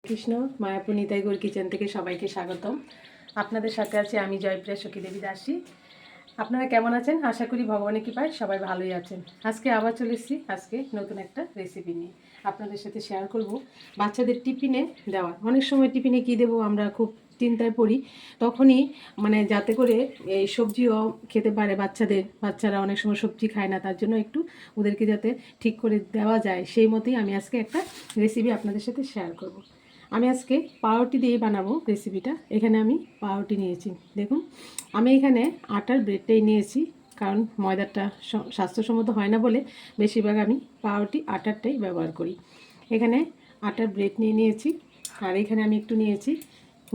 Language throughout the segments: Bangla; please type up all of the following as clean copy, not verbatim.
কৃষ্ণ মায়াপুর নিতাই গৌর কিচেন থেকে সবাইকে স্বাগতম। আপনাদের সাথে আছি আমি জয়প্রিয়া সখী দেবী দাসী। আপনারা কেমন আছেন? আশা করি ভগবানের কৃপায় সবাই ভালোই আছেন। আজকে আবার চলে এসেছি আজকে নতুন একটা রেসিপি নিয়ে আপনাদের সাথে শেয়ার করব। বাচ্চাদের টিফিনে দেওয়া, অনেক সময় টিফিনে কী দেবো আমরা খুব চিন্তায় পড়ি, তখনই যাতে করে এই সবজিও খেতে পারে বাচ্চারা অনেক সময় সবজি খায় না, তার জন্য একটু ওদেরকে যাতে ঠিক করে দেওয়া যায় সেই মতোই আমি আজকে একটা রেসিপি আপনাদের সাথে শেয়ার করব। আমি আজকে পাউরুটি দিয়ে বানাবো রেসিপিটা। এখানে আমি পাউরুটি নিয়েছি, দেখুন আমি এখানে আটার ব্রেডটাই নিয়েছি, কারণ ময়দাটা স্বাস্থ্যসম্মত হয় না বলে বেশিরভাগ আমি পাউরুটি আটারটাই ব্যবহার করি। এখানে আটার ব্রেড নিয়েছি, আর এখানে আমি একটু নিয়েছি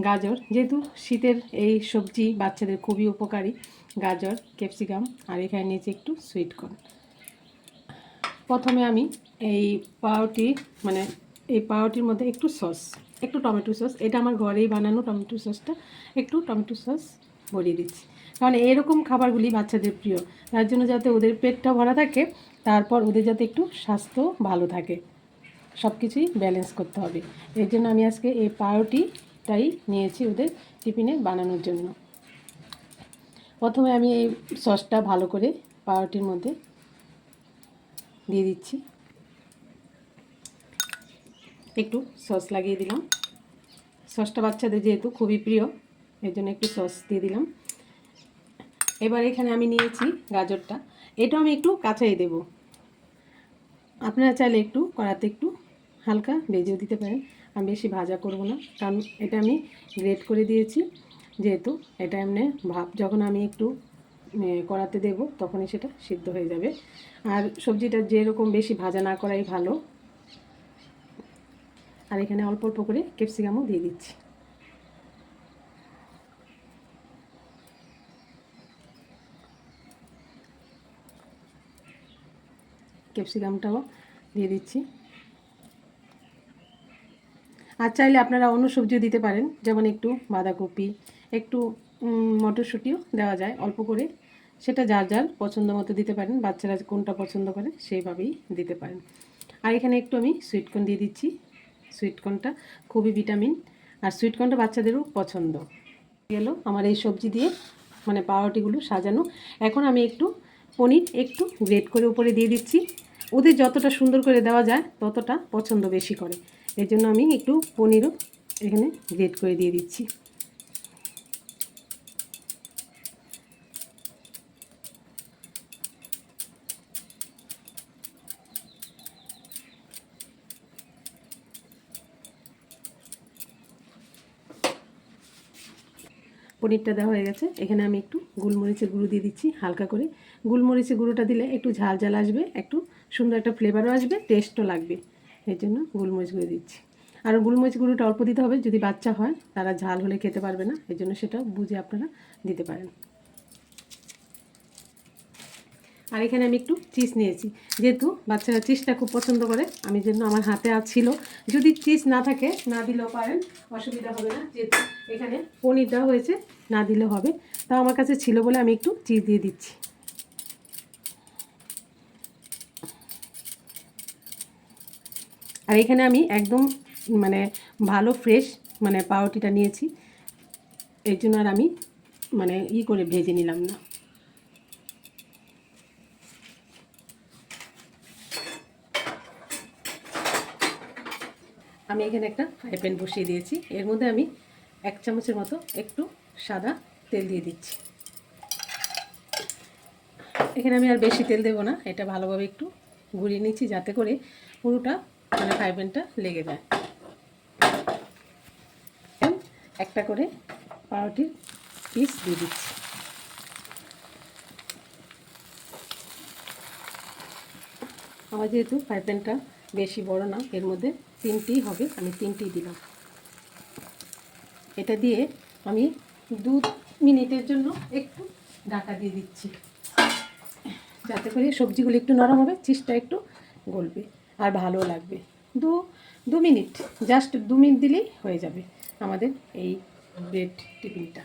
গাজর, যেহেতু শীতের এই সবজি বাচ্চাদের খুবই উপকারী, গাজর, ক্যাপসিকাম, আর এখানে নিয়েছি একটু সুইট কর্ন। প্রথমে আমি এই পাউরুটি এই পাউরুটির মধ্যে একটু সস, একটু টমেটো সস, এটা আমার ঘরেই বানানো টমেটো সসটা, একটু টমেটো সস ভরিয়ে দিচ্ছি, কারণ এরকম খাবারগুলি বাচ্চাদের প্রিয়, তার জন্য যাতে ওদের পেটটা ভরা থাকে, তারপর ওদের যাতে একটু স্বাস্থ্য ভালো থাকে, সব কিছুই ব্যালেন্স করতে হবে। এর জন্য আমি আজকে এই পাউরুটিটাই নিয়েছি ওদের টিফিনে বানানোর জন্য। প্রথমে আমি এই সসটা ভালো করে পাউরুটির মধ্যে দিয়ে দিচ্ছি, একটু সস লাগিয়ে দিলাম। সসটা বাচ্চাদের যেহেতু খুবই প্রিয়, এর জন্য একটু সস দিয়ে দিলাম। এবার এখানে আমি নিয়েছি গাজরটা, এটাও আমি একটু কাঁচাই দেব। আপনারা চাইলে একটু কড়াতে একটু হালকা ভেজেও দিতে পারেন, আমি বেশি ভাজা করব না, কারণ এটা আমি গ্রেট করে দিয়েছি, যেহেতু এটা এমনি ভাপ যখন আমি একটু কড়াতে দেব তখনই সেটা সিদ্ধ হয়ে যাবে। আর সবজিটা যেরকম বেশি ভাজা না করাই ভালো। আর এখানে অল্প অল্প করে ক্যাপসিকামও দিয়ে দিচ্ছি। ক্যাপসিকামটাও দিয়ে দিচ্ছি। আর চাইলে আপনারা অন্য সবজিও দিতে পারেন, যেমন একটু বাঁধাকপি, একটু মটরশুঁটিও দেওয়া যায় অল্প করে, সেটা যার যার পছন্দ মতো দিতে পারেন, বাচ্চারা কোনটা পছন্দ করে সেইভাবেই দিতে পারেন। আর এখানে একটু আমি সুইটকর্ন দিয়ে দিচ্ছি। সুইটকর্নটা খুবই ভিটামিন, আর সুইটকর্নটা বাচ্চাদেরও পছন্দ। গেল আমার এই সবজি দিয়ে পাউরুটিগুলো সাজানো। এখন আমি একটু পনির একটু গ্রেট করে উপরে দিয়ে দিচ্ছি। ওদের যতটা সুন্দর করে দেওয়া যায় ততটা পছন্দ বেশি করে, এর জন্য আমি একটু পনিরও এখানে গ্রেট করে দিয়ে দিচ্ছি। পনিরটা দেওয়া হয়ে গেছে, এখানে আমি একটু গোলমরিচের গুঁড়ো দিয়ে দিচ্ছি হালকা করে। গোলমরিচের গুঁড়োটা দিলে একটু ঝাল ঝাল আসবে, একটু সুন্দর একটা ফ্লেভারও আসবে, টেস্টও লাগবে, এর জন্য গোলমরিচ গুঁড়ো দিচ্ছি। আর গোলমরিচ গুঁড়োটা অল্প দিতে হবে, যদি বাচ্চা হয় তারা ঝাল হলে খেতে পারবে না, এর জন্য সেটা বুঝে আপনারা দিতে পারেন। আর এখানে আমি একটু চিজ নিয়েছি, যেহেতু বাচ্চারা চিজটা খুব পছন্দ করে, আমি জন্য আমার হাতে ছিল, যদি চিজ না থাকে না দিলেও পারেন, অসুবিধা হবে না, যেহেতু এখানে পনির দেওয়া হয়েছে, না দিলেও হবে, তাও আমার কাছে ছিল বলে আমি একটু চিজ দিয়ে দিচ্ছি। আর এখানে আমি একদম ভালো ফ্রেশ পাউরুটিটা নিয়েছি, এর জন্য আর আমি করে ভেজে নিলাম না। আমি এখানে একটা ফ্রাই প্যান বসিয়ে দিয়েছি, এর মধ্যে আমি 1 চামচের মতো একটু সাদা তেল দিয়ে দিচ্ছি। এখানে আমি আর বেশি তেল দেবো না, এটা ভালোভাবে একটু ঘুরিয়ে নিচ্ছি যাতে করে পুরোটা ফ্রাই প্যানটা লেগে যায়। একটা করে পাউরুটির পিস দিয়ে দিচ্ছি। আমার যেহেতু ফ্রাই প্যানটা বেশি বড় না, এর মধ্যে 3টেই হবে, আমি 3টেই দিলাম। এটা দিয়ে আমি 2 মিনিটের জন্য একটু ঢাকা দিয়ে দিচ্ছি, যাতে করে সবজিগুলো একটু নরম হবে, চিজটা একটু গলবে আর ভালো লাগবে। 2 মিনিট, জাস্ট 2 মিনিট দিলেই হয়ে যাবে আমাদের এই ব্রেড টিফিনটা।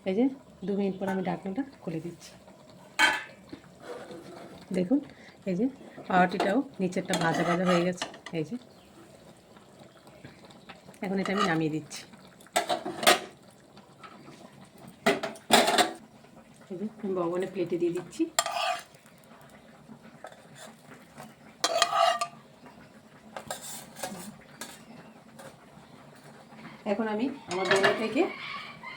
এই যে 2 মিনিট পর আমি ঢাকনাটা খুলে দিচ্ছি। দেখুন এই যে পাউরুটিটাও নিচেরটা ভাজা ভাজা হয়ে গেছে, এই যে এখন এটা আমি নামিয়ে দিচ্ছি। আমি ভগবানের প্লেটে দিয়ে দিচ্ছি। এখন আমি আমার দোকান থেকে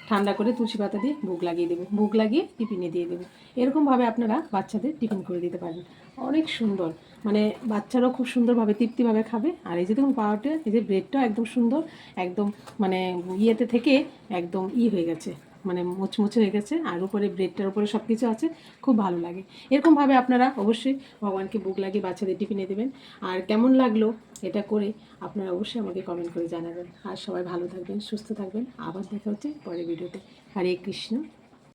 ঠান্ডা করে তুলসী পাতা দিয়ে ভোগ লাগিয়ে দেবো, ভোগ লাগিয়ে টিফিনে দিয়ে দেবো। এরকমভাবে আপনারা বাচ্চাদের টিফিন করে দিতে পারেন, অনেক সুন্দর, মানে বাচ্চারাও খুব সুন্দরভাবে তৃপ্তিভাবে খাবে। আর এই যে দেখুন পাউরুটি, এই যে ব্রেডটাও একদম সুন্দর, একদম মানে ইয়েতে থেকে একদম হয়ে গেছে, মানে মুচমুচে হয়ে গেছে। আর উপরে ব্রেডটার উপরে সব কিছু আছে, খুব ভালো লাগে। এরকমভাবে আপনারা অবশ্যই ভগবানকে ভোগ লাগিয়ে বাচ্চাদের টিফিনে দেবেন। আর কেমন লাগলো এটা করে আপনারা অবশ্যই আমাকে কমেন্ট করে জানাবেন। আর সবাই ভালো থাকবেন, সুস্থ থাকবেন। আবার দেখা হচ্ছে পরের ভিডিওতে। হরে কৃষ্ণ।